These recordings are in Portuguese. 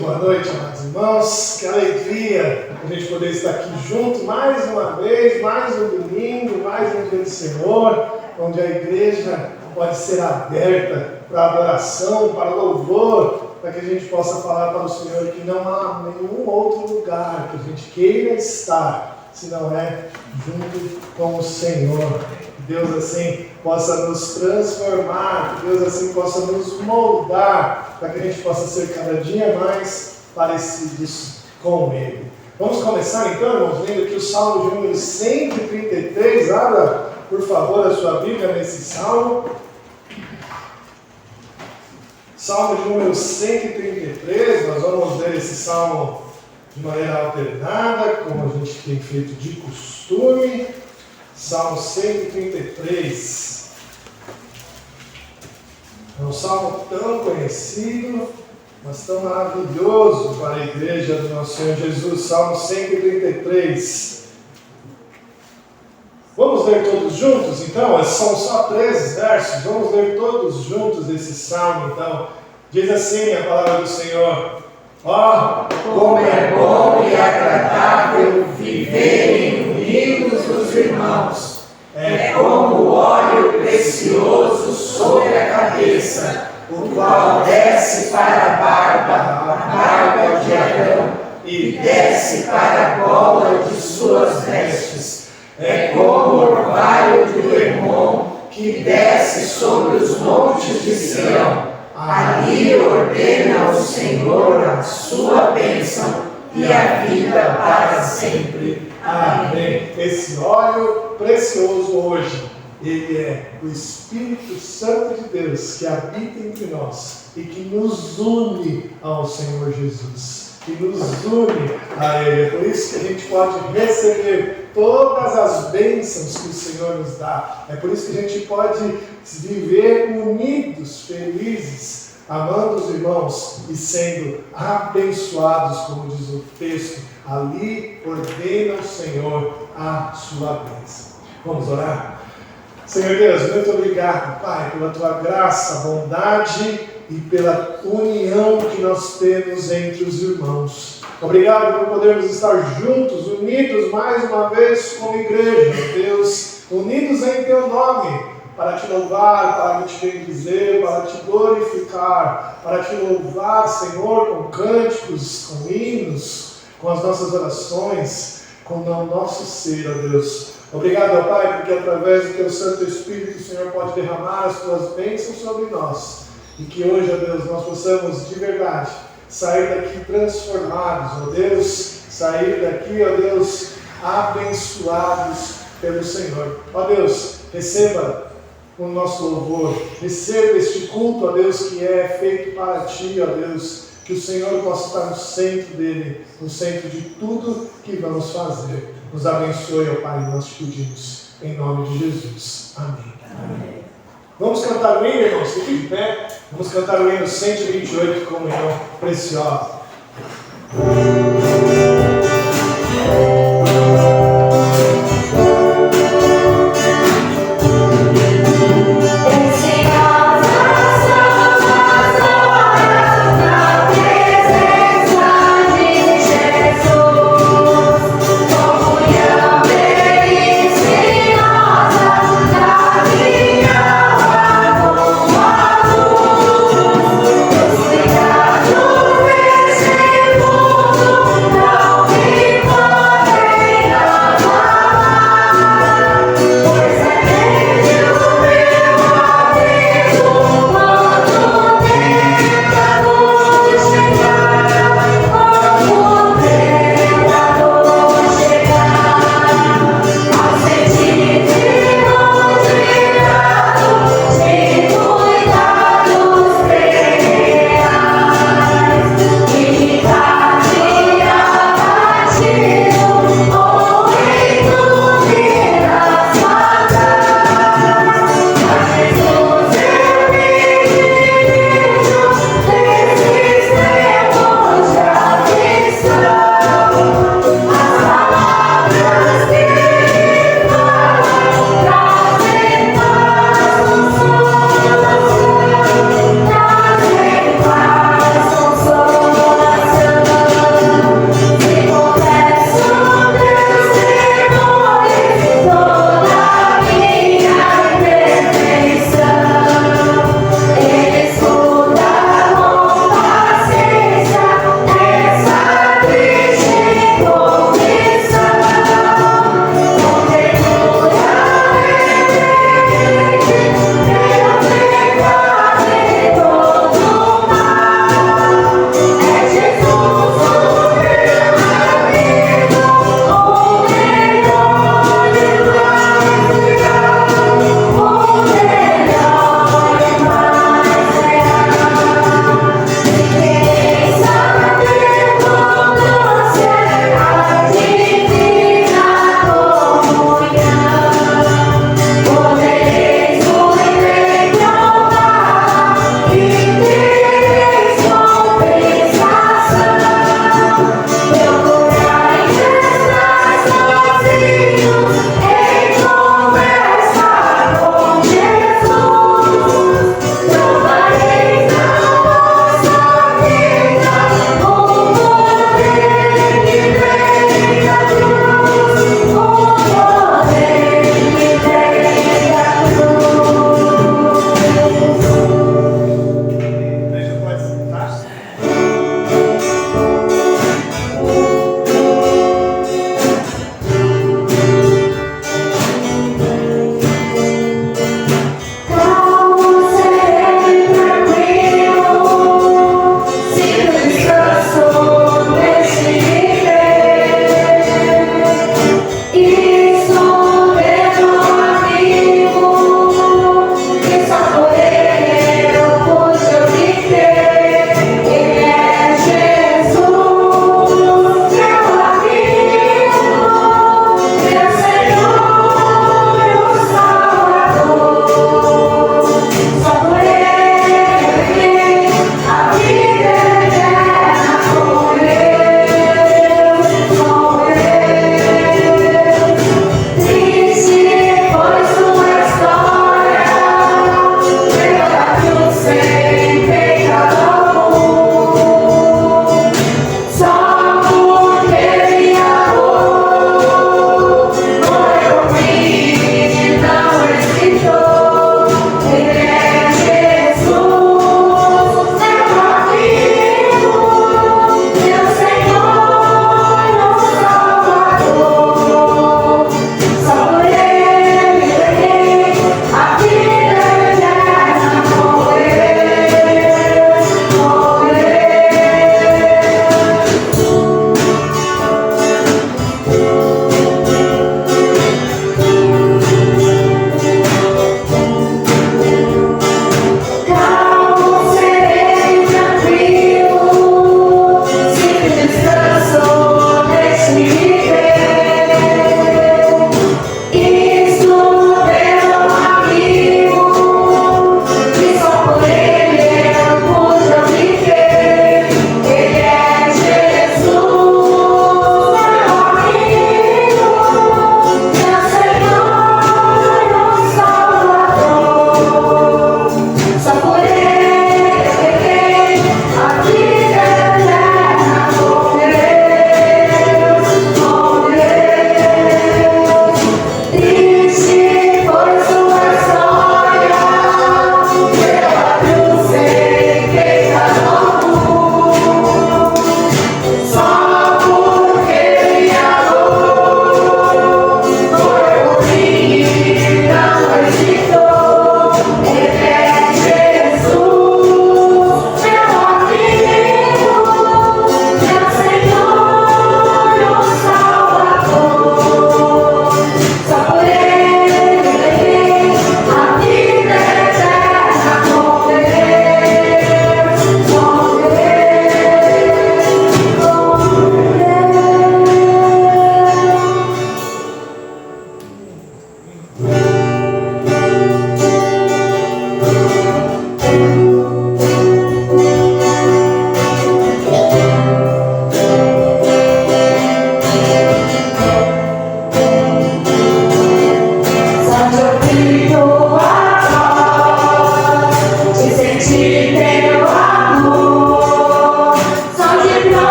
boa noite, amados irmãos. Que alegria a gente poder estar aqui junto mais uma vez, mais um domingo, mais um dia do Senhor, onde a igreja pode ser aberta para adoração, para louvor, para que a gente possa falar para o Senhor que não há nenhum outro lugar que a gente queira estar, se não é junto com o Senhor. Que Deus assim possa nos transformar, que Deus assim possa nos moldar, para que a gente possa ser cada dia mais parecidos com Ele. Vamos começar então, irmãos, lendo aqui o Salmo de número 133. Abra, por favor, a sua Bíblia nesse Salmo. Salmo de número 133, nós vamos ler esse Salmo de maneira alternada, como a gente tem feito de costume. Salmo 133. É um salmo tão conhecido, mas tão maravilhoso para a igreja do nosso Senhor Jesus. Salmo 133. Vamos ler todos juntos, então? São só 13 versos. Vamos ler todos juntos esse salmo, então. Diz assim a palavra do Senhor: ó, como é bom e agradável viverem unidos os irmãos. É como o óleo precioso sobre a cabeça, o qual desce para a barba de Arão, e desce para a gola de suas vestes. É como o orvalho do Hermon, que desce sobre os montes de Sião. Ali ordena o Senhor a sua bênção e a vida para sempre. Amém. Esse óleo precioso hoje, ele é o Espírito Santo de Deus que habita entre nós e que nos une ao Senhor Jesus, que nos une a Ele. É por isso que a gente pode receber todas as bênçãos que o Senhor nos dá. É por isso que a gente pode viver unidos, felizes, amando os irmãos e sendo abençoados, como diz o texto. Ali ordena o Senhor a sua bênção. Vamos orar? Senhor Deus, muito obrigado, Pai, pela tua graça, bondade e pela união que nós temos entre os irmãos. Obrigado por podermos estar juntos, unidos mais uma vez como igreja, meu Deus, unidos em teu nome, para te louvar, para te bendizer, para te glorificar, para te louvar, Senhor, com cânticos, com hinos, com as nossas orações, com o nosso ser, ó Deus. Obrigado, ó Pai, porque através do teu Santo Espírito o Senhor pode derramar as tuas bênçãos sobre nós. E que hoje, ó Deus, nós possamos de verdade sair daqui transformados, ó Deus, sair daqui, ó Deus, abençoados pelo Senhor. Ó Deus, receba o nosso louvor, receba este culto, ó Deus, que é feito para ti, ó Deus. Que o Senhor possa estar no centro dele, no centro de tudo que vamos fazer. Nos abençoe, ó Pai, nós te pedimos, em nome de Jesus. Amém. Amém. Vamos cantar o hino, irmãos, fique de pé. Vamos cantar o hino 128, Comunhão Preciosa. Cuidado,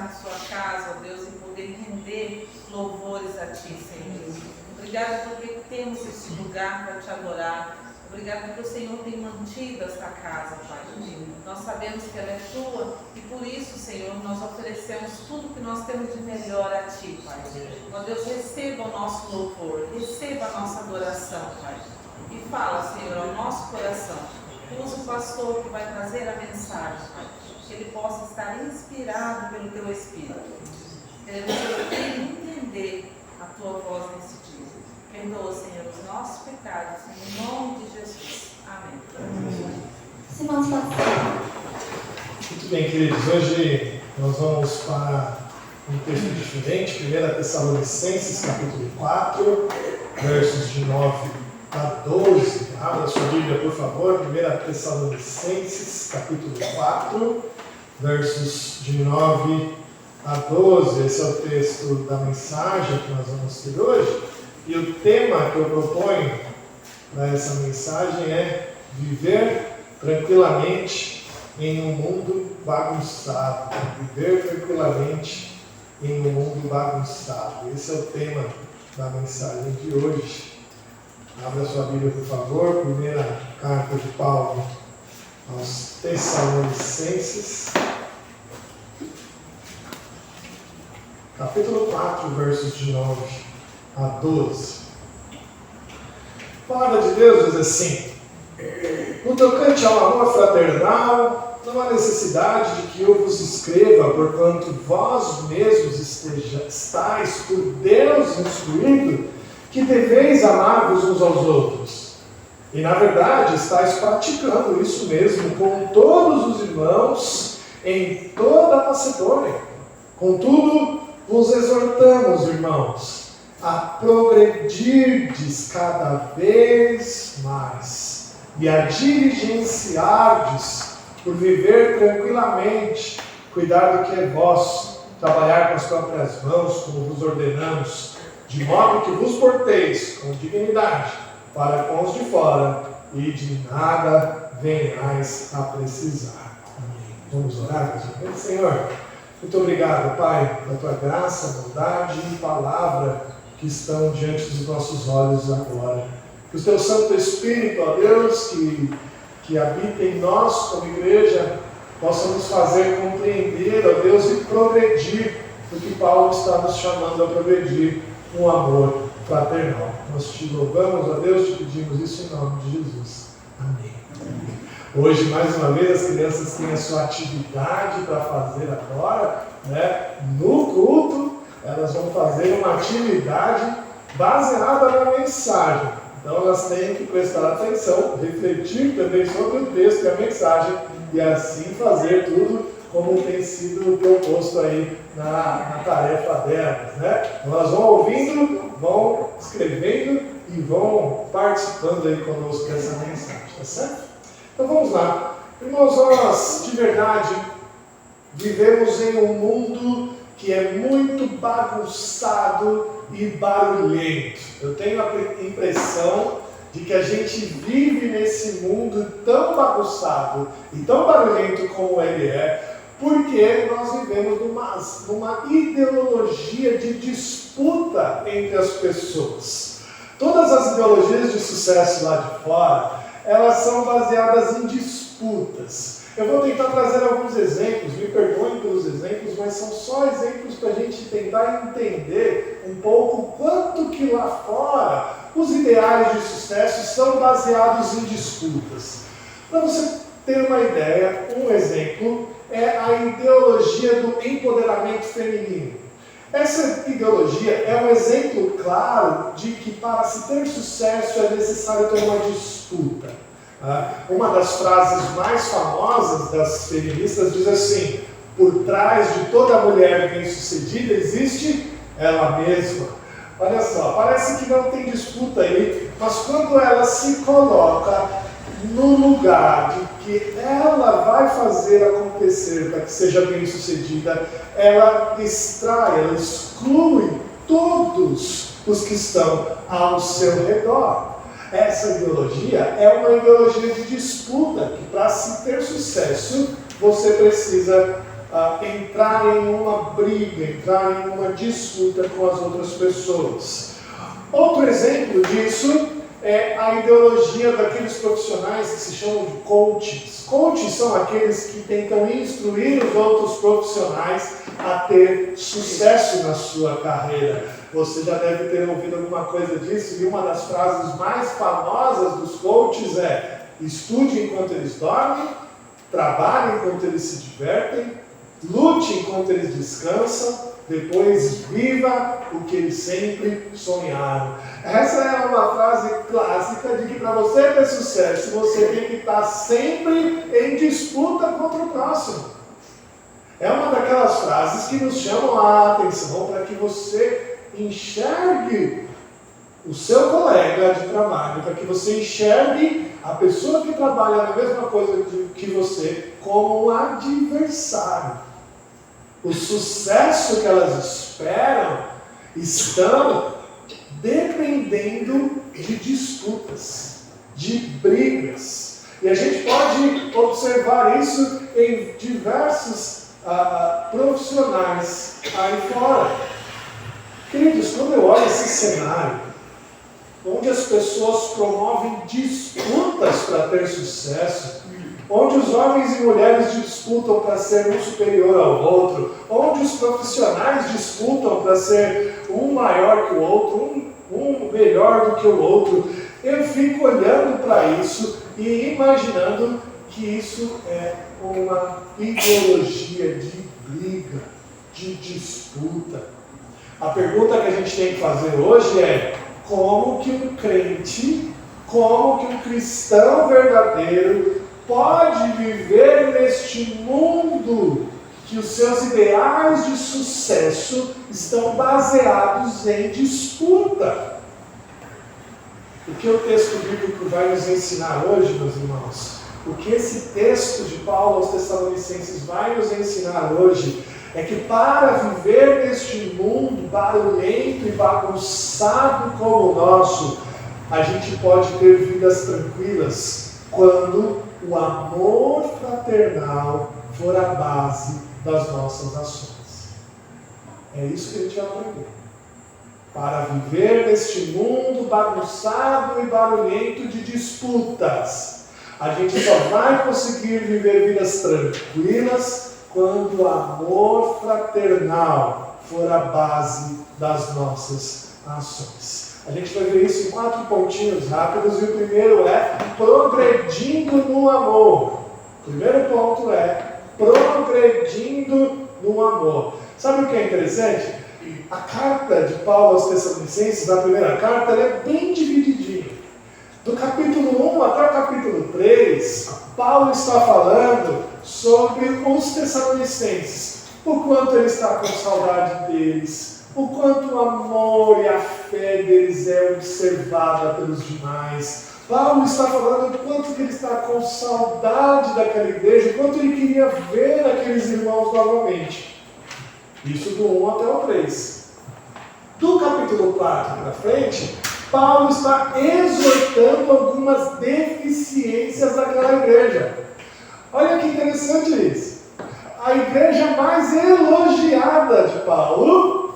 na sua casa, ó Deus, e poder render louvores a Ti, Senhor. Obrigada porque temos esse lugar para Te adorar. Obrigada porque o Senhor tem mantido esta casa, Pai. Nós sabemos que ela é Tua e por isso, Senhor, nós oferecemos tudo que nós temos de melhor a Ti, Pai. Ó Deus, receba o nosso louvor, receba a nossa adoração, Pai. E fala, Senhor, ao nosso coração. Usa o pastor que vai trazer a mensagem, Pai. Que ele possa estar inspirado pelo Teu Espírito. Queremos entender a Tua voz nesse dia. Perdoa, Senhor, os nossos pecados, em nome de Jesus. Amém. Irmãos, pode ser. Muito bem, queridos. Hoje nós vamos para um texto diferente. 1 Tessalonicenses, capítulo 4, versos de 9 a 12. Abra sua Bíblia, por favor. 1 Tessalonicenses, capítulo 4, versos de 9 a 12. Esse é o texto da mensagem que nós vamos ter hoje. E o tema que eu proponho para essa mensagem é viver tranquilamente em um mundo bagunçado. Viver tranquilamente em um mundo bagunçado. Esse é o tema da mensagem de hoje. Abra sua Bíblia, por favor. Primeira carta de Paulo aos Tessalonicenses, capítulo 4, versos de 9 a 12. A palavra de Deus diz assim: no tocante ao amor fraternal, não há necessidade de que eu vos escreva, porquanto vós mesmos estáis por Deus instruído, que deveis amar-vos uns aos outros. E na verdade estáis praticando isso mesmo com todos os irmãos em toda a Macedônia. Contudo, vos exortamos, irmãos, a progredirdes cada vez mais e a diligenciardes por viver tranquilamente, cuidar do que é vosso, trabalhar com as próprias mãos, como vos ordenamos, de modo que vos porteis com dignidade para com os de fora e de nada venhais a precisar. Amém. Vamos orar, meus irmãos? Senhor, muito obrigado, Pai, pela tua graça, bondade e palavra que estão diante dos nossos olhos agora. Que o teu Santo Espírito, ó Deus, que habita em nós como igreja, possa nos fazer compreender, ó Deus, e progredir no que Paulo está nos chamando a progredir, um amor fraternal. Nós te louvamos, ó Deus, te pedimos isso em nome de Jesus. Amém. Hoje, mais uma vez, as crianças têm a sua atividade para fazer agora, né? No culto, elas vão fazer uma atividade baseada na mensagem. Então, elas têm que prestar atenção, refletir também sobre o texto e a mensagem, e assim fazer tudo como tem sido proposto aí na tarefa delas, né? Elas vão ouvindo, vão escrevendo e vão participando aí conosco dessa mensagem, tá certo? Então vamos lá. Irmãos, nós de verdade vivemos em um mundo que é muito bagunçado e barulhento. Eu tenho a impressão de que a gente vive nesse mundo tão bagunçado e tão barulhento como ele é, porque nós vivemos numa ideologia de disputa entre as pessoas. Todas as ideologias de sucesso lá de fora, elas são baseadas em disputas. Eu vou tentar trazer alguns exemplos, me perdoem pelos exemplos, mas são só exemplos para a gente tentar entender um pouco quanto que lá fora os ideais de sucesso são baseados em disputas. Para você ter uma ideia, um exemplo é a ideologia do empoderamento feminino. Essa ideologia é um exemplo claro de que para se ter sucesso é necessário ter uma disputa. Uma das frases mais famosas das feministas diz assim: por trás de toda mulher bem-sucedida existe ela mesma. Olha só, parece que não tem disputa aí, mas quando ela se coloca no lugar de que ela vai fazer acontecer para que seja bem-sucedida, ela extrai, ela exclui todos os que estão ao seu redor. Essa ideologia é uma ideologia de disputa, que para se ter sucesso, você precisa entrar em uma briga, entrar em uma disputa com as outras pessoas. Outro exemplo disso é a ideologia daqueles profissionais que se chamam de coaches. Coaches são aqueles que tentam instruir os outros profissionais a ter sucesso na sua carreira. Você já deve ter ouvido alguma coisa disso, e uma das frases mais famosas dos coaches é: estude enquanto eles dormem, trabalhe enquanto eles se divertem, lute enquanto eles descansam, depois viva o que eles sempre sonharam. Essa é uma frase clássica de que para você ter sucesso, você tem que estar sempre em disputa contra o próximo. É uma daquelas frases que nos chamam a atenção para que você enxergue o seu colega de trabalho, para que você enxergue a pessoa que trabalha na mesma coisa que você como um adversário. O sucesso que elas esperam estão dependendo de disputas, de brigas. E a gente pode observar isso em diversos profissionais aí fora. Queridos, quando eu olho esse cenário, onde as pessoas promovem disputas para ter sucesso, onde os homens e mulheres disputam para ser um superior ao outro, onde os profissionais disputam para ser um maior que o outro, um melhor do que o outro, eu fico olhando para isso e imaginando que isso é uma ideologia de briga, de disputa. A pergunta que a gente tem que fazer hoje é: como que um crente, como que um cristão verdadeiro pode viver neste mundo que os seus ideais de sucesso estão baseados em disputa? O que o texto bíblico vai nos ensinar hoje, meus irmãos? O que esse texto de Paulo aos Tessalonicenses vai nos ensinar hoje é que para viver neste mundo barulhento e bagunçado como o nosso, a gente pode ter vidas tranquilas quando o amor fraternal for a base das nossas ações. É isso que a gente vai aprender. Para viver neste mundo bagunçado e barulhento de disputas, a gente só vai conseguir viver vidas tranquilas quando o amor fraternal for a base das nossas ações. A gente vai ver isso em 4 pontinhos rápidos, e o primeiro é progredindo no amor. O primeiro ponto é progredindo no amor. Sabe o que é interessante? A carta de Paulo aos Tessalonicenses, na primeira carta, ela é bem divididinha. Do capítulo 1 até o capítulo 3, Paulo está falando sobre os Tessalonicenses, o quanto ele está com saudade deles, o quanto o amor e a fé deles é observada pelos demais. Paulo está falando do quanto que ele está com saudade daquela igreja, o quanto ele queria ver aqueles irmãos novamente. Isso do 1 até o 3. Do capítulo 4 para frente, Paulo está exortando algumas deficiências daquela igreja. Olha que interessante isso. A igreja mais elogiada de Paulo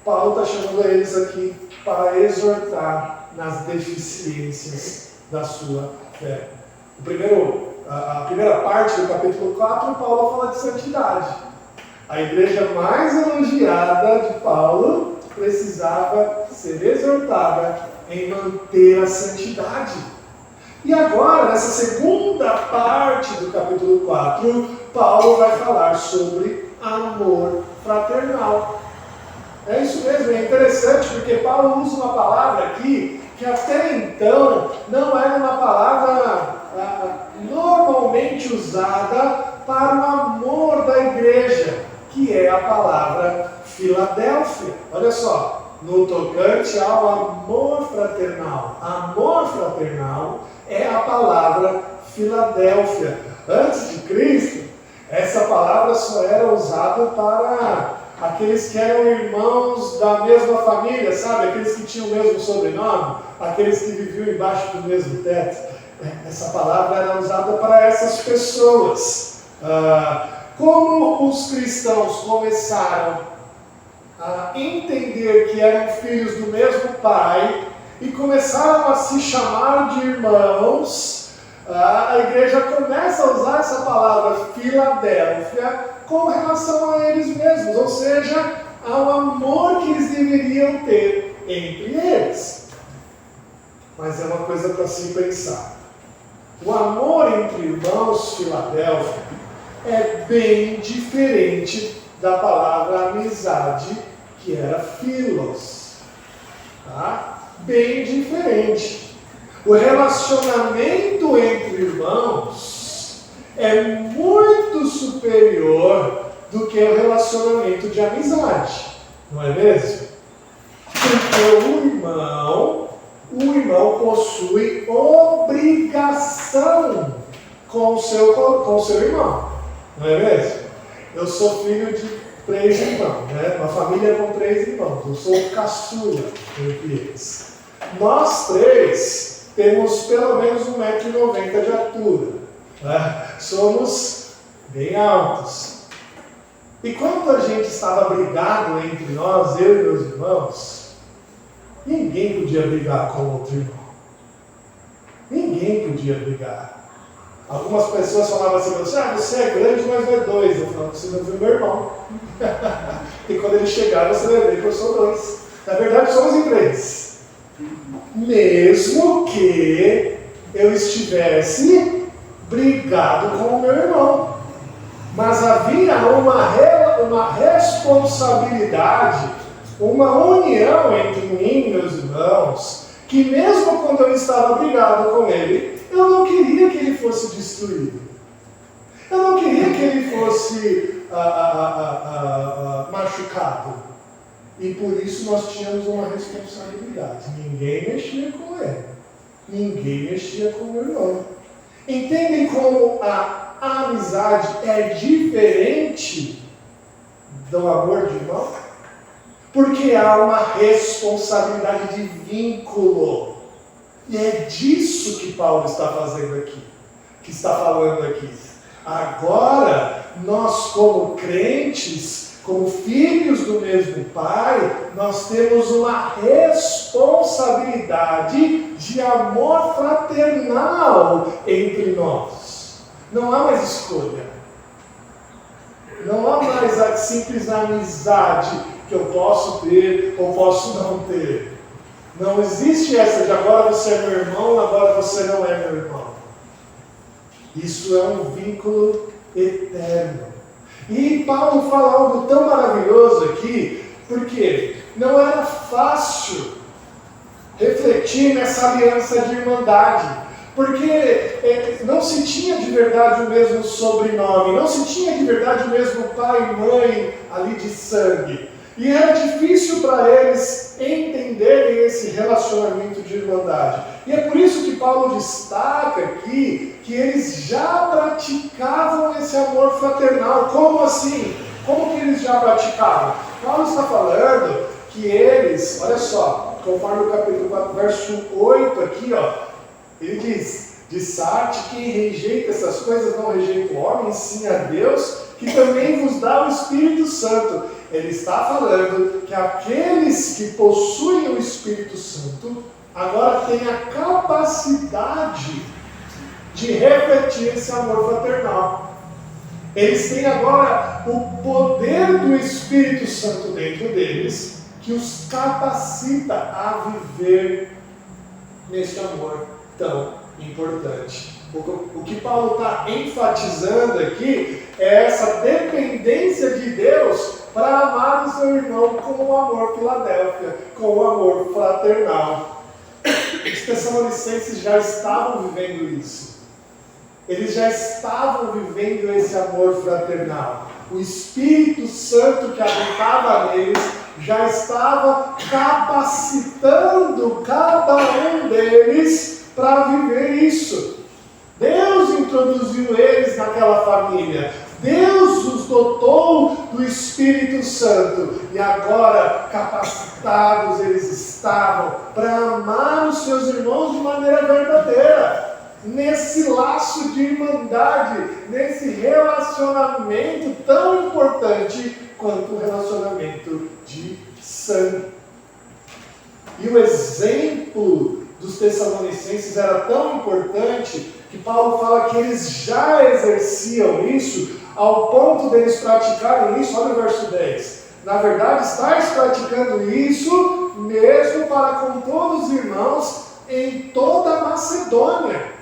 está chamando eles aqui para exortar nas deficiências da sua fé. A primeira parte do capítulo 4, Paulo fala de santidade. A igreja mais elogiada de Paulo precisava ser exortada em manter a santidade. E agora, nessa segunda parte do capítulo 4, Paulo vai falar sobre amor fraternal. É isso mesmo, é interessante porque Paulo usa uma palavra aqui que até então não era uma palavra normalmente usada para o amor da igreja, que é a palavra Filadélfia. Olha só, no tocante ao amor fraternal. Amor fraternal é a palavra Filadélfia. Antes de Cristo, essa palavra só era usada para aqueles que eram irmãos da mesma família, sabe? Aqueles que tinham o mesmo sobrenome, aqueles que viviam embaixo do mesmo teto. Essa palavra era usada para essas pessoas. como os cristãos começaram a entender que eram filhos do mesmo Pai e começaram a se chamar de irmãos, a igreja começa a usar essa palavra Filadélfia com relação a eles mesmos, ou seja, ao amor que eles deveriam ter entre eles. Mas é uma coisa para se pensar. O amor entre irmãos, Filadélfia, é bem diferente da palavra amizade, que era philos. Tá? Bem diferente. O relacionamento entre irmãos é muito superior do que o relacionamento de amizade. Não é mesmo? Porque o irmão possui obrigação com o seu irmão. Não é mesmo? Eu sou filho de 3 irmãos, né? Uma família com 3 irmãos. Eu sou o caçula entre eles. Nós 3 temos pelo menos 1,90 m de altura. Né? Somos bem altos. E quando a gente estava brigado entre nós, eu e meus irmãos, ninguém podia brigar com outro irmão. Ninguém podia brigar. Algumas pessoas falavam assim, você é grande, mas não é 2. Eu falava, você não viu meu irmão. E quando ele chegar, você vai ver que eu sou 2. Na verdade, somos em 3. Mesmo que eu estivesse brigado com o meu irmão. Mas havia uma responsabilidade, uma união entre mim e meus irmãos, que mesmo quando eu estava brigado com ele, eu não queria que ele fosse destruído. Eu não queria que ele fosse machucado. E por isso nós tínhamos uma responsabilidade. Ninguém mexia com ele. Ninguém mexia com o meu irmão. Entendem como a amizade é diferente do amor de irmão? Porque há uma responsabilidade de vínculo. E é disso que Paulo está fazendo aqui, que está falando aqui. Agora, nós como crentes, como filhos do mesmo Pai, nós temos uma responsabilidade de amor fraternal entre nós. Não há mais escolha. Não há mais a simples amizade que eu posso ter ou posso não ter. Não existe essa de agora você é meu irmão, agora você não é meu irmão. Isso é um vínculo eterno. E Paulo fala algo tão maravilhoso aqui, porque não era fácil refletir nessa aliança de irmandade. Porque não se tinha de verdade o mesmo sobrenome, não se tinha de verdade o mesmo pai e mãe ali de sangue. E era difícil para eles entenderem esse relacionamento de irmandade. E é por isso que Paulo destaca aqui que eles já praticavam esse amor fraternal. Como assim? Como que eles já praticavam? Paulo está falando que eles, olha só, conforme o capítulo 4, verso 8 aqui, ele diz, de sorte que quem rejeita essas coisas não rejeita o homem, sim a Deus, que também vos dá o Espírito Santo. Ele está falando que aqueles que possuem o Espírito Santo agora têm a capacidade de refletir esse amor fraternal. Eles têm agora o poder do Espírito Santo dentro deles, que os capacita a viver nesse amor tão importante. O que Paulo está enfatizando aqui é essa dependência de Deus para amar o seu irmão com o amor Filadélfia, com o amor fraternal. Os Tessalonicenses já estavam vivendo isso. Eles já estavam vivendo esse amor fraternal. O Espírito Santo que habitava neles já estava capacitando cada um deles para viver isso. Deus introduziu eles naquela família. Deus os dotou do Espírito Santo. E agora, capacitados eles estavam para amar os seus irmãos de maneira verdadeira. nesse laço de irmandade, nesse relacionamento tão importante quanto o relacionamento de sangue. E o exemplo dos Tessalonicenses era tão importante que Paulo fala que eles já exerciam isso ao ponto deles praticarem isso. Olha o verso 10. Na verdade, estáis praticando isso mesmo para com todos os irmãos em toda a Macedônia.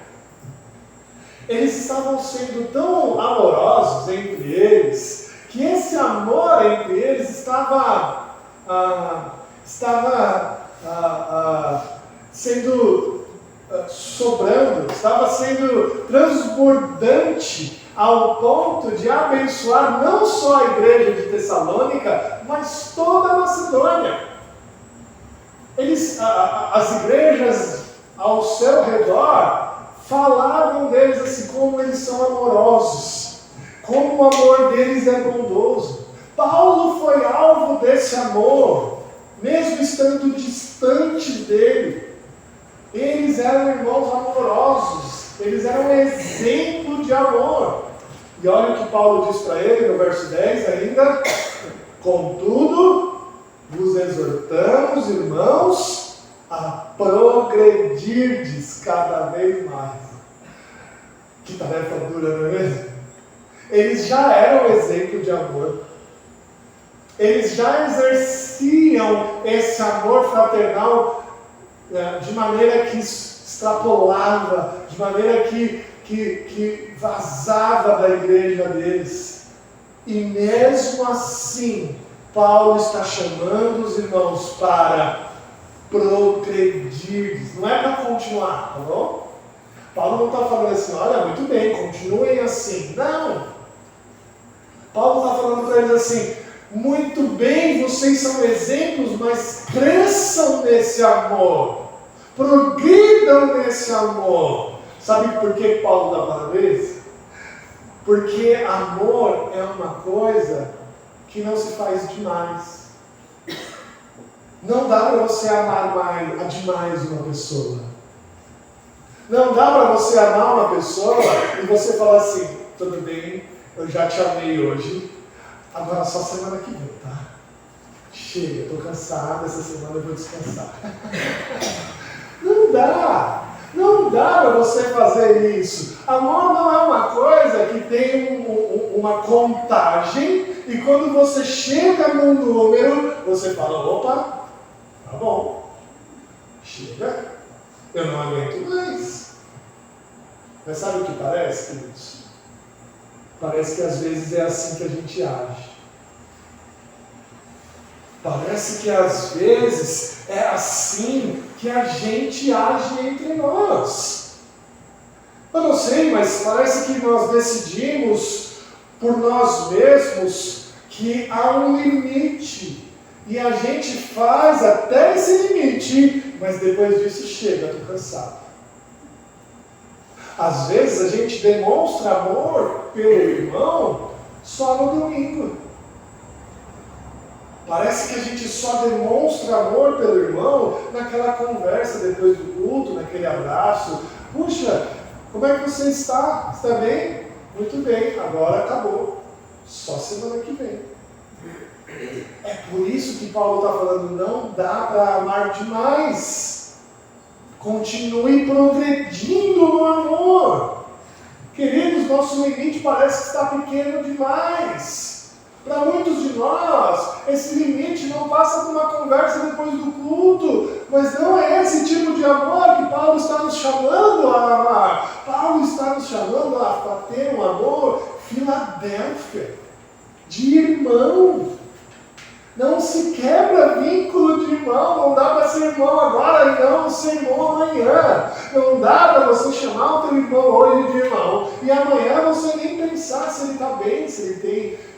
Eles estavam sendo tão amorosos entre eles, que esse amor entre eles estava sendo sobrando, estava sendo transbordante ao ponto de abençoar não só a igreja de Tessalônica, mas toda a Macedônia. As igrejas ao seu redor falavam deles assim, como eles são amorosos, como o amor deles é bondoso. Paulo foi alvo desse amor, mesmo estando distantes dele. Eles eram irmãos amorosos, eles eram um exemplo de amor. E olha o que Paulo diz para ele no verso 10 ainda: contudo, vos exortamos, irmãos, a progredirdes cada vez mais. Que tarefa dura, não é mesmo? Eles já eram exemplo de amor. Eles já exerciam esse amor fraternal de maneira que extrapolava, de maneira que vazava da igreja deles. E mesmo assim, Paulo está chamando os irmãos para progredir. Não é para continuar, tá bom? Paulo não está falando assim, olha, muito bem, continuem assim. Não! Paulo está falando para eles assim, muito bem, vocês são exemplos, mas cresçam nesse amor. Progridam nesse amor. Sabe por que Paulo está falando isso? Porque amor é uma coisa que não se faz demais. Não dá para você amar demais uma pessoa. Não dá para você amar uma pessoa e você falar assim, tudo bem, eu já te amei hoje, agora só semana que vem, tá? Chega, estou cansado, essa semana eu vou descansar. Não dá! Não dá para você fazer isso. Amor não é uma coisa que tem uma contagem e quando você chega num número, você fala, opa, tá bom, chega, eu não aguento mais. Mas sabe o que parece, queridos? Parece que às vezes é assim que a gente age. Parece que às vezes é assim que a gente age entre nós. Eu não sei, mas parece que nós decidimos por nós mesmos que há um limite. E a gente faz até esse limite, mas depois disso chega, estou cansado. Às vezes a gente demonstra amor pelo irmão só no domingo. Parece que a gente só demonstra amor pelo irmão naquela conversa depois do culto, naquele abraço. Puxa, como é que você está? Está bem? Muito bem, agora acabou. Só semana que vem. É por isso que Paulo está falando, não dá para amar demais. Continue progredindo no amor. Queridos, nosso limite parece que está pequeno demais. Para muitos de nós, esse limite não passa de uma conversa depois do culto, mas não é esse tipo de amor que Paulo está nos chamando a amar. Paulo está nos chamando a ter um amor Filadélfia, de irmão. Não se quebra vínculo de irmão, não dá para ser irmão agora e não ser irmão amanhã. Não dá para você chamar o teu irmão hoje de irmão e amanhã você nem pensar se ele está bem, se ele tem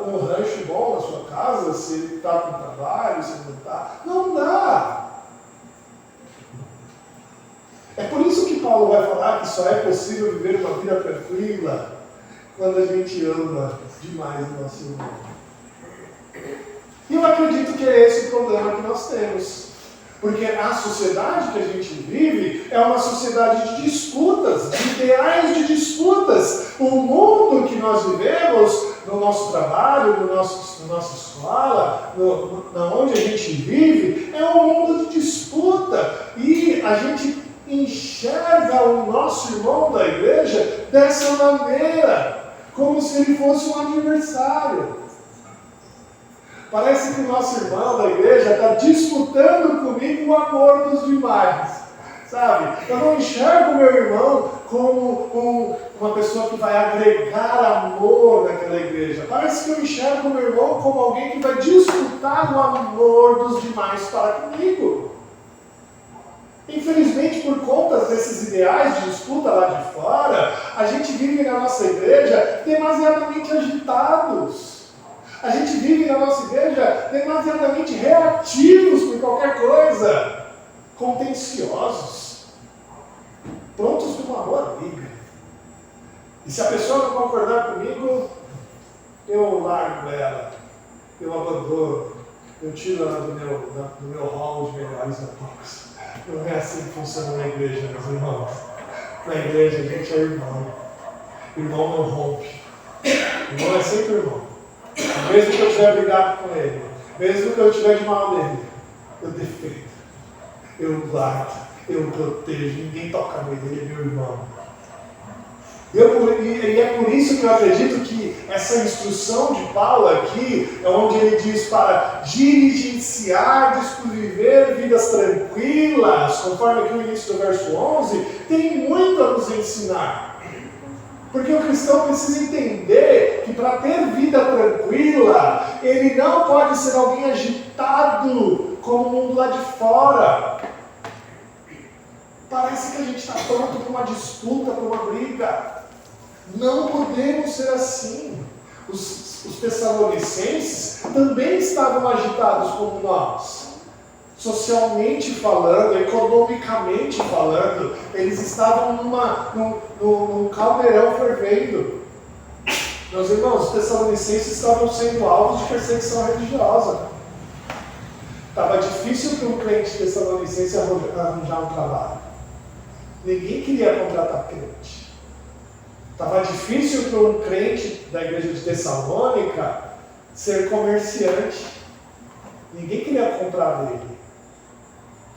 um rancho bom na sua casa, se ele está com trabalho, se ele não está. Não dá. É por isso que Paulo vai falar que só é possível viver uma vida tranquila quando a gente ama demais o nosso irmão. E eu acredito que é esse o problema que nós temos. Porque a sociedade que a gente vive é uma sociedade de disputas, de ideais de disputas. O mundo que nós vivemos, no nosso trabalho, na nossa escola, onde a gente vive, é um mundo de disputa. E a gente enxerga o nosso irmão da igreja dessa maneira, como se ele fosse um adversário. Parece que o nosso irmão da igreja está disputando comigo o amor dos demais, sabe? Eu não enxergo o meu irmão como uma pessoa que vai agregar amor naquela igreja. Parece que eu enxergo o meu irmão como alguém que vai disputar o amor dos demais para comigo. Infelizmente, por conta desses ideais de disputa lá de fora, a gente vive na nossa igreja demasiadamente agitados. A gente vive na nossa igreja demasiadamente reativos por qualquer coisa, contenciosos, prontos para uma boa briga. E se a pessoa não concordar comigo, eu largo ela, eu abandono, eu tiro ela do meu hall de melhores amigos. Não é assim que funciona na igreja, meus irmãos. Na igreja a gente é irmão. Irmão não rompe. Irmão é sempre irmão. Mesmo que eu tiver brigado com ele, mesmo que eu tiver de mal nele, eu defendo, eu guardo, eu protejo, ninguém toca nele, ele é meu irmão. E é por isso que eu acredito que essa instrução de Paulo aqui, é onde ele diz para diligenciar, viver vidas tranquilas, conforme aqui o início do verso 11, tem muito a nos ensinar. Porque o cristão precisa entender que para ter vida tranquila, ele não pode ser alguém agitado como o mundo lá de fora. Parece que a gente está pronto para uma disputa, para uma briga. Não podemos ser assim. Os tessalonicenses também estavam agitados como nós. Socialmente falando, economicamente falando, eles estavam num caldeirão fervendo. Meus irmãos, os tessalonicenses estavam sendo alvos de perseguição religiosa. Estava difícil para um crente tessalonicense arranjar um trabalho. Ninguém queria contratar crente. Estava difícil para um crente da igreja de Tessalônica ser comerciante. Ninguém queria comprar dele.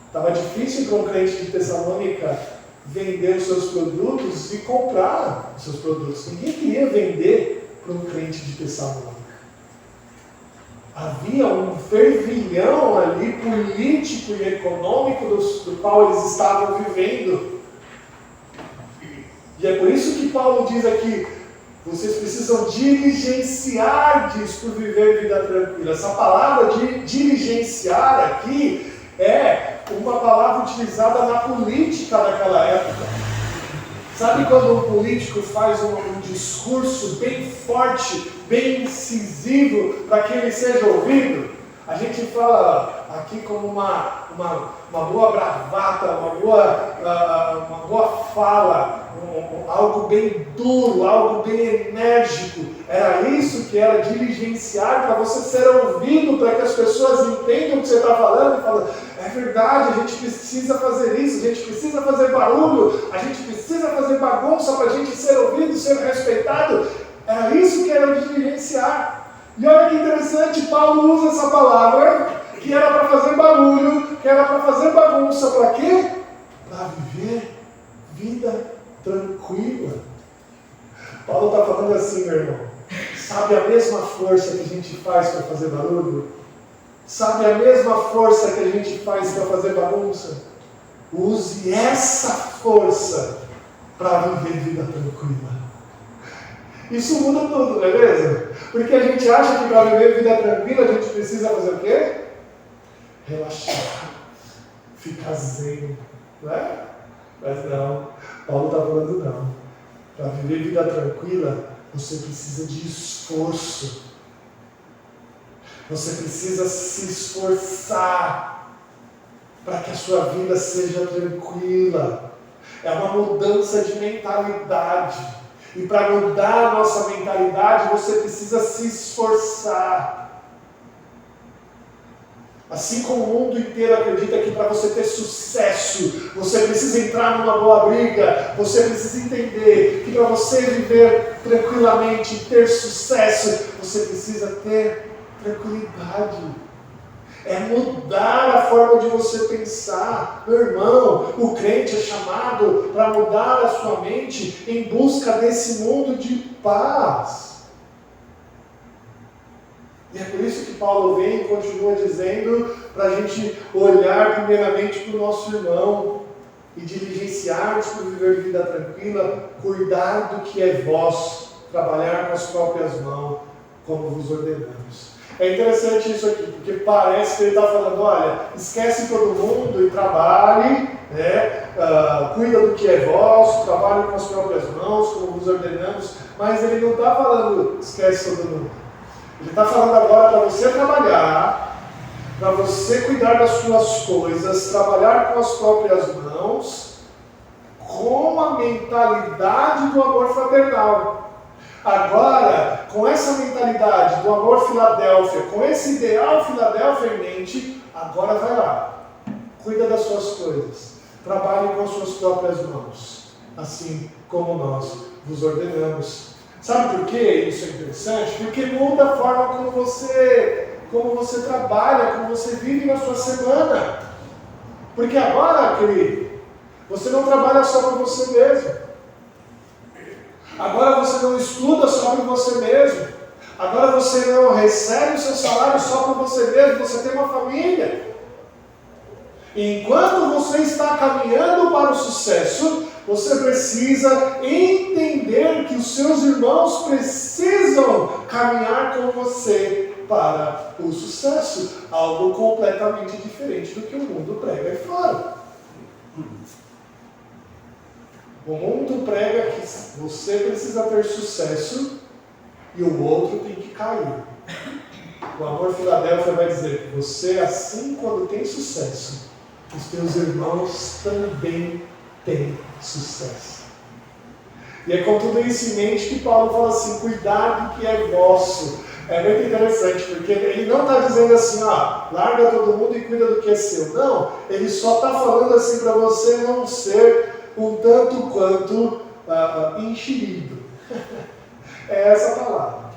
Estava difícil para um crente de Tessalônica vender os seus produtos e comprar os seus produtos. Ninguém queria vender para um crente de Tessalônica. Havia um fervilhão ali político e econômico do qual eles estavam vivendo. E é por isso que Paulo diz aqui, vocês precisam diligenciar por viver vida tranquila. Essa palavra de diligenciar aqui é uma palavra utilizada na política daquela época. Sabe quando um político faz um discurso bem forte, bem incisivo, para que ele seja ouvido? A gente fala aqui como uma boa bravata, uma boa fala, algo bem duro, algo bem enérgico. Era isso que era diligenciar, para você ser ouvido, para que as pessoas entendam o que você está falando e falam, é verdade, a gente precisa fazer isso, a gente precisa fazer barulho, a gente precisa fazer bagunça para a gente ser ouvido, ser respeitado. Era isso que era diligenciar. E olha que interessante, Paulo usa essa palavra, que era para fazer barulho, que era para fazer bagunça, para quê? Para viver vida tranquila. Paulo está falando assim, meu irmão, sabe a mesma força que a gente faz para fazer barulho? Sabe a mesma força que a gente faz para fazer bagunça? Use essa força para viver vida tranquila. Isso muda tudo, não é mesmo? Porque a gente acha que para viver vida tranquila a gente precisa fazer o quê? Relaxar, ficar zen, não é? Mas não, Paulo está falando não. Para viver vida tranquila, você precisa de esforço. Você precisa se esforçar para que a sua vida seja tranquila. É uma mudança de mentalidade. E para mudar a nossa mentalidade, você precisa se esforçar. Assim como o mundo inteiro acredita que para você ter sucesso, você precisa entrar numa boa briga, você precisa entender que para você viver tranquilamente e ter sucesso, você precisa ter tranquilidade. É mudar a forma de você pensar. Meu irmão, o crente é chamado para mudar a sua mente em busca desse mundo de paz. E é por isso que Paulo vem e continua dizendo para a gente olhar primeiramente para o nosso irmão e diligenciarmos por viver vida tranquila, cuidar do que é vosso, trabalhar com as próprias mãos, como vos ordenamos. É interessante isso aqui, porque parece que ele está falando, olha, esquece todo mundo e trabalhe, cuida do que é vosso, trabalhe com as próprias mãos, como vos ordenamos, mas ele não está falando, esquece todo mundo. Ele está falando agora para você trabalhar, para você cuidar das suas coisas, trabalhar com as próprias mãos, com a mentalidade do amor fraternal. Agora, com essa mentalidade do amor Filadélfia, com esse ideal Filadélfia em mente, agora vai lá, cuida das suas coisas, trabalhe com as suas próprias mãos, assim como nós vos ordenamos. Sabe por que isso é interessante? Porque muda a forma como você trabalha, como você vive na sua semana. Porque agora, querido, você não trabalha só para você mesmo. Agora você não estuda só para você mesmo. Agora você não recebe o seu salário só para você mesmo. Você tem uma família. Enquanto você está caminhando para o sucesso, você precisa entender que os seus irmãos precisam caminhar com você para o sucesso. Algo completamente diferente do que o mundo prega aí fora. O mundo prega que você precisa ter sucesso e o outro tem que cair. O amor Filadélfia vai dizer que você, assim, quando tem sucesso, os teus irmãos também têm sucesso. E é com tudo isso em mente que Paulo fala assim, cuidado que é vosso. É muito interessante, porque ele não está dizendo assim, larga todo mundo e cuida do que é seu. Não, ele só está falando assim para você não ser um tanto quanto enxerido. É essa a palavra.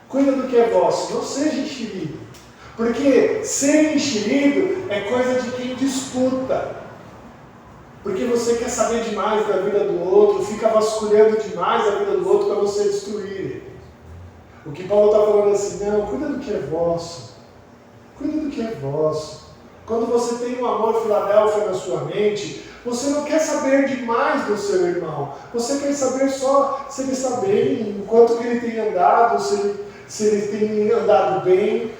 Cuida do que é vosso, não seja enxerido. Porque ser enxerido é coisa de quem disputa. Porque você quer saber demais da vida do outro, fica vasculhando demais a vida do outro para você destruir. O que Paulo está falando assim, não, cuida do que é vosso. Cuida do que é vosso. Quando você tem um amor Filadélfia na sua mente, você não quer saber demais do seu irmão. Você quer saber só se ele está bem, o quanto que ele tem andado, se ele tem andado bem.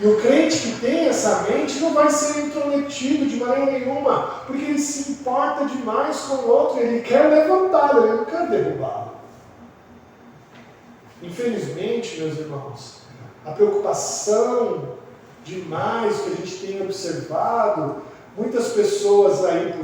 E o crente que tem essa mente não vai ser intrometido de maneira nenhuma, porque ele se importa demais com o outro, ele quer levantá-lo, ele não quer derrubá-lo. Infelizmente, meus irmãos, a preocupação demais que a gente tem observado, muitas pessoas aí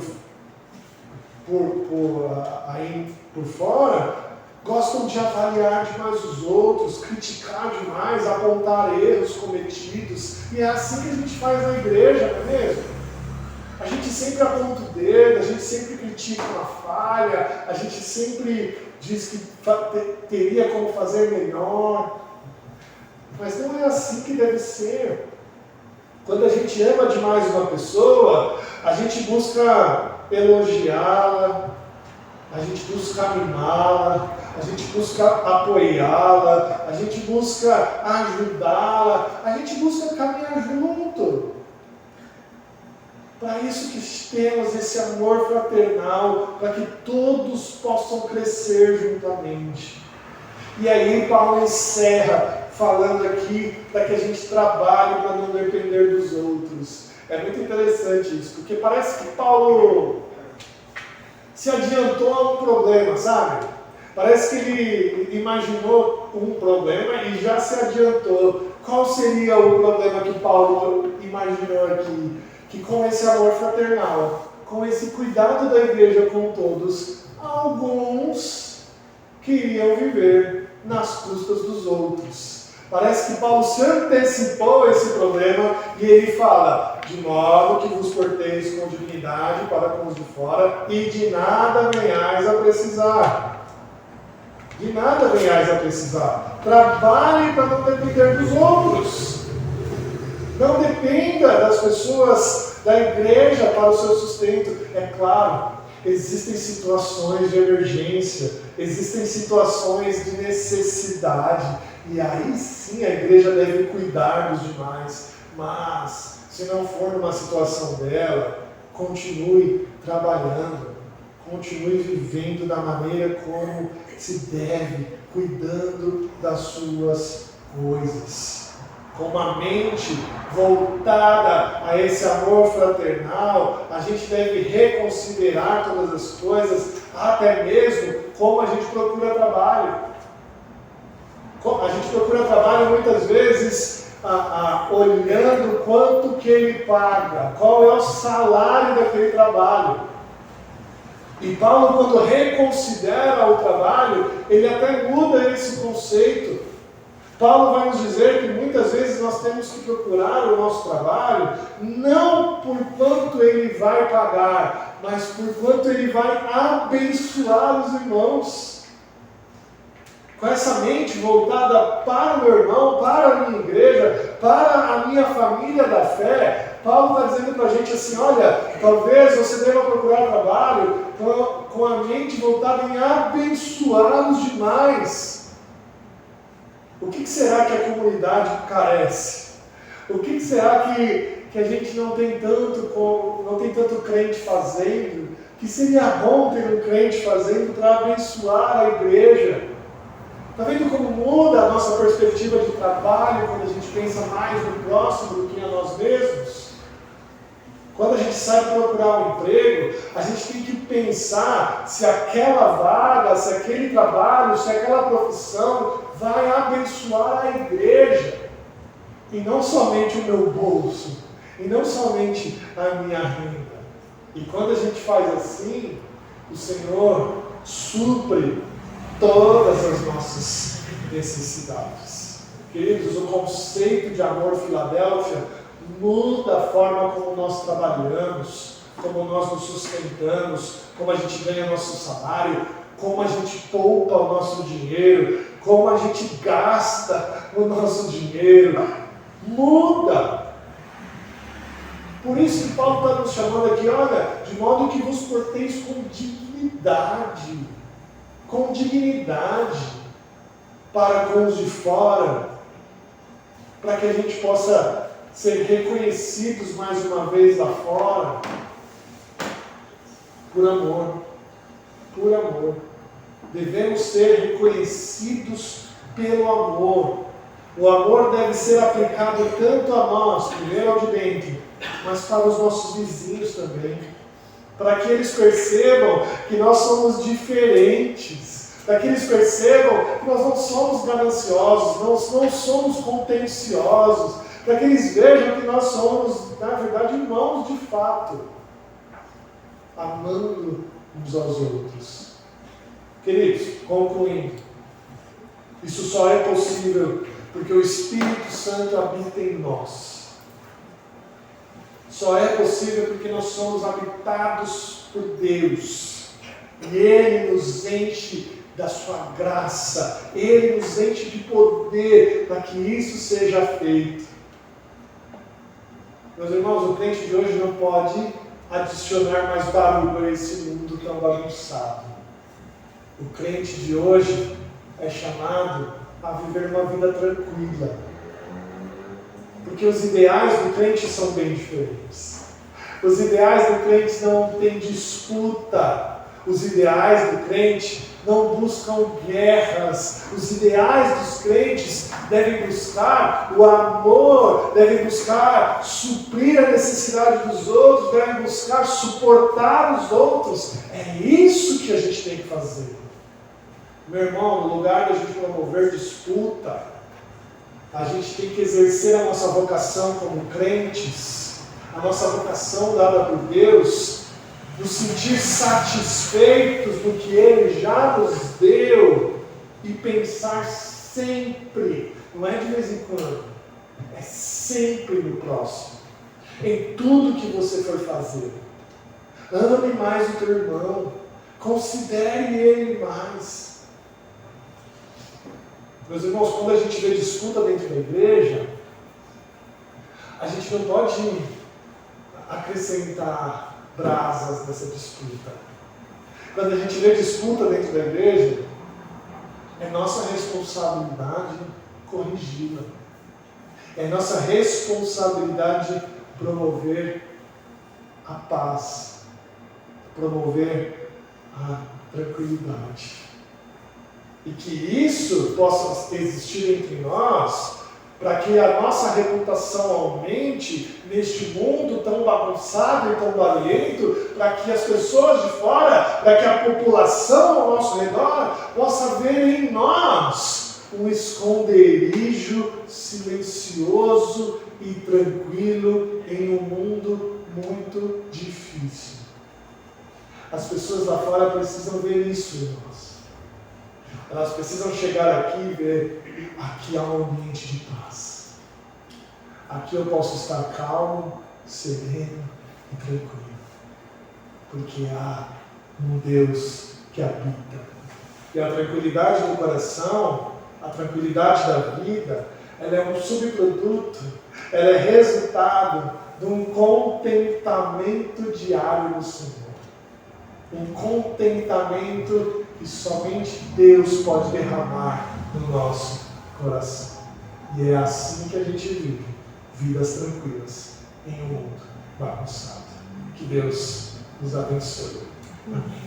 por fora, gostam de avaliar demais os outros, criticar demais, apontar erros cometidos. E é assim que a gente faz na igreja, não é mesmo? A gente sempre aponta o dedo, a gente sempre critica uma falha, a gente sempre diz que teria como fazer melhor. Mas não é assim que deve ser. Quando a gente ama demais uma pessoa, a gente busca elogiá-la, a gente busca animá-la, a gente busca apoiá-la, a gente busca ajudá-la, a gente busca caminhar junto. Para isso que temos esse amor fraternal, para que todos possam crescer juntamente. E aí Paulo encerra falando aqui para que a gente trabalhe para não depender dos outros. É muito interessante isso, porque parece que Paulo se adiantou a um problema, sabe? Parece que ele imaginou um problema e já se adiantou. Qual seria o problema que Paulo imaginou aqui? Que com esse amor fraternal, com esse cuidado da igreja com todos, alguns queriam viver nas custas dos outros. Parece que Paulo se antecipou a esse problema e ele fala: de modo que vos porteis com dignidade para com os de fora e de nada venhais a precisar. De nada venhais a precisar. Trabalhe para não depender dos outros. Não dependa das pessoas da igreja para o seu sustento. É claro, existem situações de emergência, existem situações de necessidade, e aí sim a igreja deve cuidar dos demais. Mas, se não for numa situação dela, continue trabalhando, continue vivendo da maneira como se deve, cuidando das suas coisas. Com uma mente voltada a esse amor fraternal, a gente deve reconsiderar todas as coisas, até mesmo como a gente procura trabalho. A gente procura trabalho muitas vezes olhando quanto que ele paga, qual é o salário daquele trabalho. E Paulo, quando reconsidera o trabalho, ele até muda esse conceito. Paulo vai nos dizer que muitas vezes nós temos que procurar o nosso trabalho não por quanto ele vai pagar, mas por quanto ele vai abençoar os irmãos. Com essa mente voltada para o meu irmão, para a minha igreja, para a minha família da fé, Paulo está dizendo para a gente assim: olha, talvez você deva procurar trabalho com a mente voltada em abençoar os demais. O que será que a comunidade carece? O que será que a gente não tem tanto crente fazendo, que seria bom ter um crente fazendo para abençoar a igreja? Está vendo como muda a nossa perspectiva de trabalho quando a gente pensa mais no próximo do que a nós mesmos? Quando a gente sai procurar um emprego, a gente tem que pensar se aquela vaga, se aquele trabalho, se aquela profissão vai abençoar a igreja. E não somente o meu bolso, e não somente a minha renda. E quando a gente faz assim, o Senhor supre todas as nossas necessidades. Queridos, o conceito de amor Filadélfia muda a forma como nós trabalhamos, como nós nos sustentamos, como a gente ganha nosso salário, como a gente poupa o nosso dinheiro, como a gente gasta o nosso dinheiro. Muda. Por isso que Paulo está nos chamando aqui, olha, de modo que vos porteis com dignidade para com os de fora, para que a gente possa ser reconhecidos mais uma vez lá fora, por amor. Devemos ser reconhecidos pelo amor. O amor deve ser aplicado tanto a nós, primeiro ao de dentro, mas para os nossos vizinhos também, para que eles percebam que nós somos diferentes, para que eles percebam que nós não somos gananciosos, não somos contenciosos, para que eles vejam que nós somos, na verdade, irmãos de fato, amando uns aos outros. Queridos, concluindo, isso só é possível porque o Espírito Santo habita em nós. Só é possível porque nós somos habitados por Deus. E Ele nos enche da sua graça. Ele nos enche de poder para que isso seja feito. Meus irmãos, o crente de hoje não pode adicionar mais barulho a esse mundo tão bagunçado. O crente de hoje é chamado a viver uma vida tranquila. Porque os ideais do crente são bem diferentes. Os ideais do crente não têm disputa. Os ideais do crente não buscam guerras. Os ideais dos crentes devem buscar o amor, devem buscar suprir a necessidade dos outros, devem buscar suportar os outros. É isso que a gente tem que fazer. Meu irmão, no lugar de a gente promover disputa, a gente tem que exercer a nossa vocação como crentes, a nossa vocação dada por Deus, nos sentir satisfeitos do que Ele já nos deu e pensar sempre Não é de vez em quando. É sempre no próximo. Em tudo que você for fazer. Ame mais o teu irmão. Considere ele mais. Meus irmãos, quando a gente vê disputa dentro da igreja, a gente não pode acrescentar brasas nessa disputa. Quando a gente vê disputa dentro da igreja, é nossa responsabilidade corrigi-la. É nossa responsabilidade promover a paz, promover a tranquilidade. E que isso possa existir entre nós, para que a nossa reputação aumente neste mundo tão bagunçado e tão barulhento, para que as pessoas de fora, para que a população ao nosso redor possa ver em nós um esconderijo silencioso e tranquilo em um mundo muito difícil. As pessoas lá fora precisam ver isso em nós. Elas precisam chegar aqui e ver, aqui há um ambiente de paz. Aqui eu posso estar calmo, sereno e tranquilo. Porque há um Deus que habita. E a tranquilidade do coração, a tranquilidade da vida, ela é um subproduto, ela é resultado de um contentamento diário no Senhor. Um contentamento que somente Deus pode derramar no nosso coração. E é assim que a gente vive vidas tranquilas em um mundo bagunçado. Que Deus nos abençoe. Amém.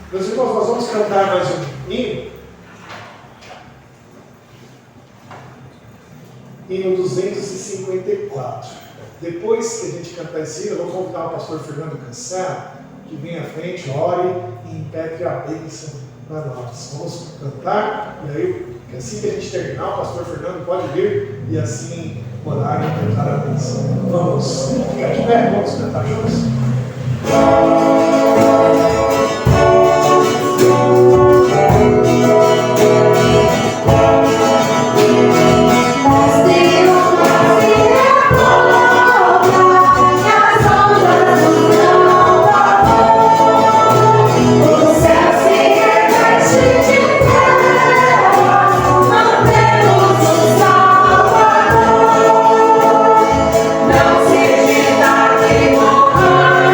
Meus irmãos, nós vamos cantar mais um hino. Hino 254. Depois que a gente cantar esse hino, eu vou convidar o pastor Fernando Cancela que vem à frente, ore e impetre a bênção para nós. Vamos cantar, e aí, assim que a gente terminar, o pastor Fernando pode vir e assim orar e impetar a bênção. Vamos ficar de pé, vamos cantar juntos. Não se diga que morra.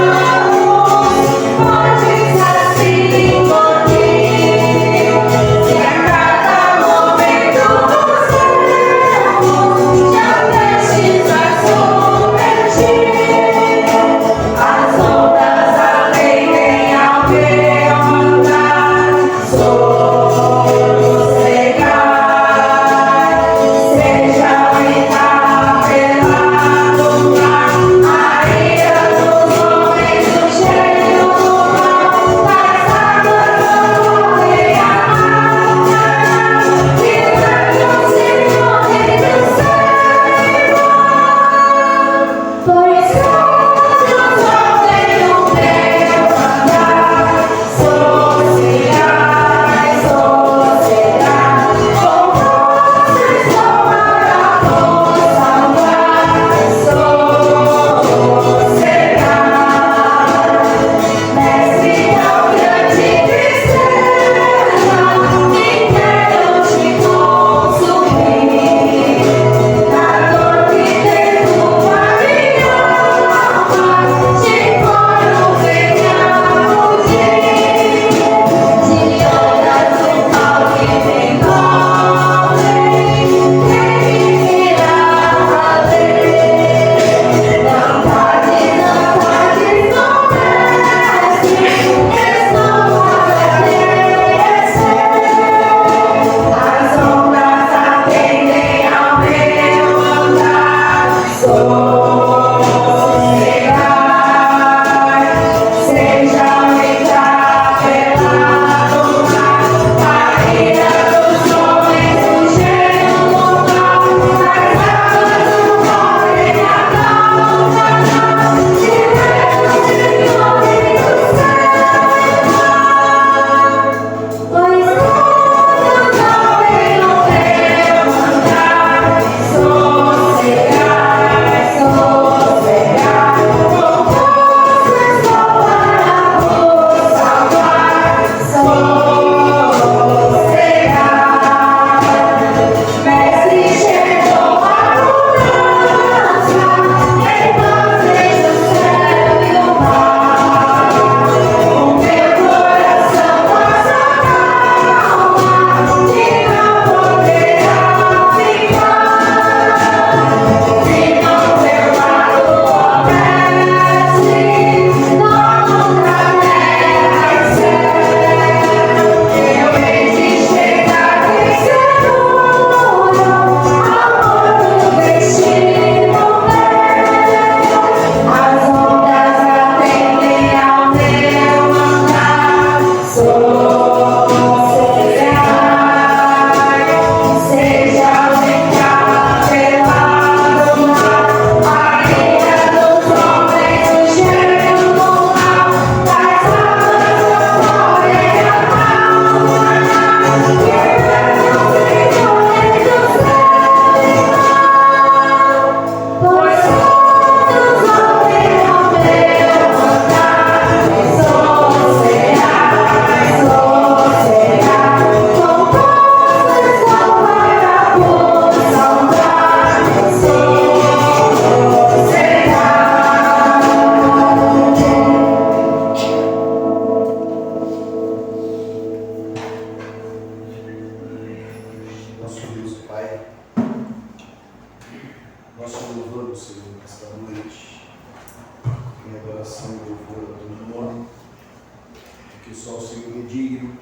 porque só o Senhor é digno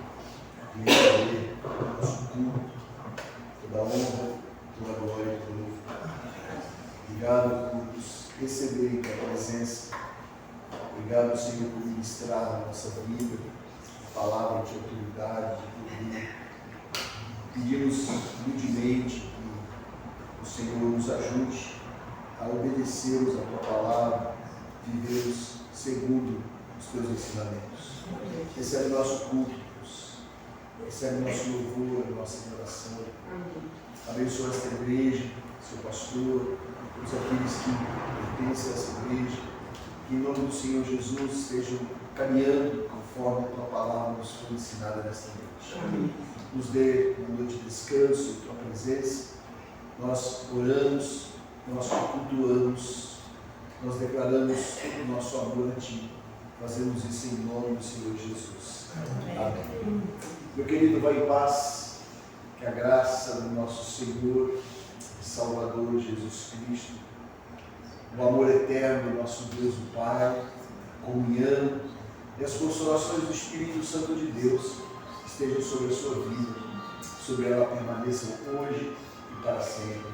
de receber o nosso culto, toda a honra, toda a glória e todo o louvor. Obrigado por nos receber em tua presença. Obrigado, Senhor, por ministrar na nossa vida a palavra de autoridade, de poder. Pedimos humildemente que o Senhor nos ajude a obedecermos a tua palavra, vivermos segundo os teus ensinamentos. Recebe o nosso culto, Deus. Recebe o nosso louvor, a nossa adoração. Abençoa esta igreja, seu pastor, todos aqueles que pertencem a essa igreja. Que em nome do Senhor Jesus estejam caminhando conforme a tua palavra nos foi ensinada nesta noite. Nos dê uma noite de descanso em tua presença. Nós oramos, nós te cultuamos, nós declaramos todo o nosso amor a ti. Fazemos isso em nome do Senhor Jesus. Amém. Meu querido, vai em paz. Que a graça do nosso Senhor e Salvador Jesus Cristo, o amor eterno do nosso Deus o Pai, a comunhão e as consolações do Espírito Santo de Deus estejam sobre a sua vida, sobre ela permaneçam hoje e para sempre.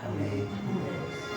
Amém.